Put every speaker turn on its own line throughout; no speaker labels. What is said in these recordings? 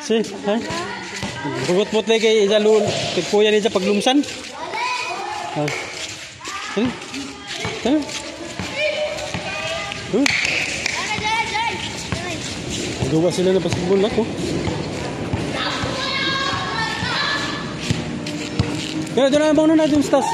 Si, ha? Bugot-but lagi kay ijalul, kay kuya ni sa paglumsan. Ha. Ha? Ha? Gawa sila na basketball ako. Kaya doon na bang na dun stas.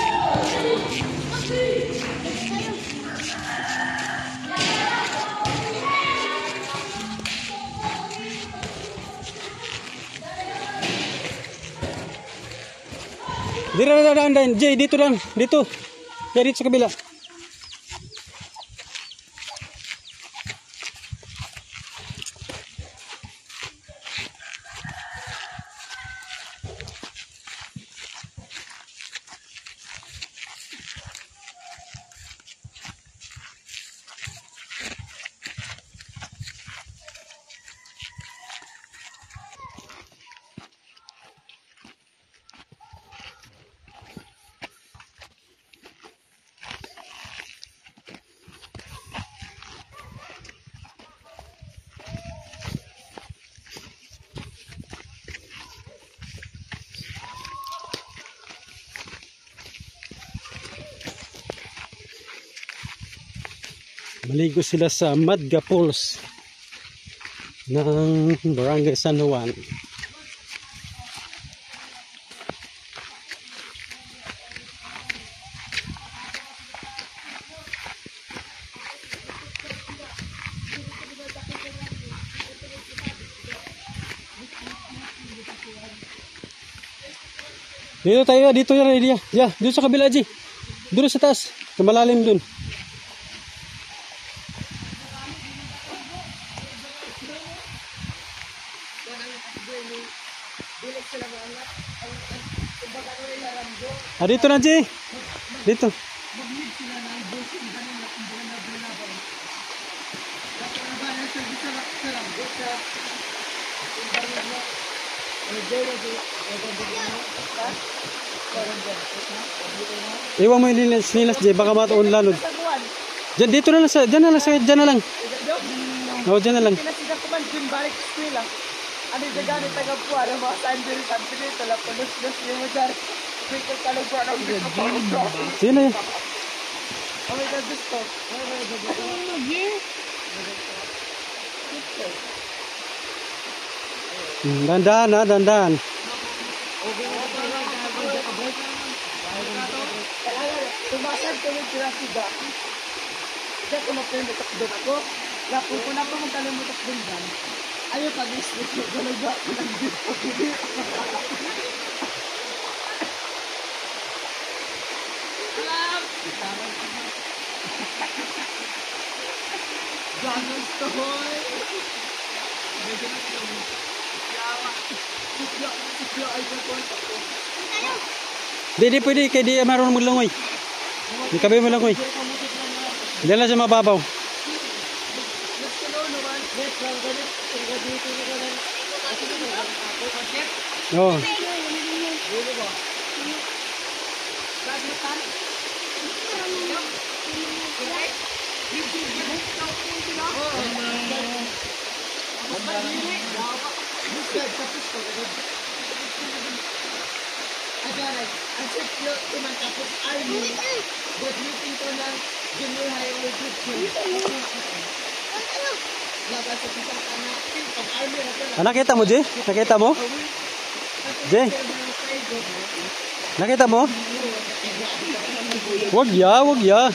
Dito na daan, Jay, dito lang, dito. Ya, dito sa kabila. Maligo sila sa Madga Falls ng Barangay San Juan. Dito tayo, dito yan, Lydia. Yeah, dito sa kabila, G. Doon sa taas, sa malalim dun. Ah, dito na, G. Dito. Iwan mo yung nilas, J. Baka mataon lalod. Diyan, dito na lang. Diyan na lang. Diyan na lang. Oo, diyan na lang.
Ano yung gano'n taga-puwa ng mga sandal sabi nito lang palus-lus yung mga quicker kalagwa ng gusto.
Sino yun?
Oh my God, gusto.
Dandan ha, dandan.
Tumasan ko yung tirasiga. Diyan ko mapinutok doon ako. Lapo ko na po magkalimutok doon dyan. Ayaw pag-islit ko, galaga ko lang dito. Ganos to, hoy!
Di pwede, kaya di marunong maglangoy. Di kabe mo langoy. Diyan lang siya mababaw. Oh. Nakita mo, Jay? Nakita mo? Jay? Nakita mo? Wag ya.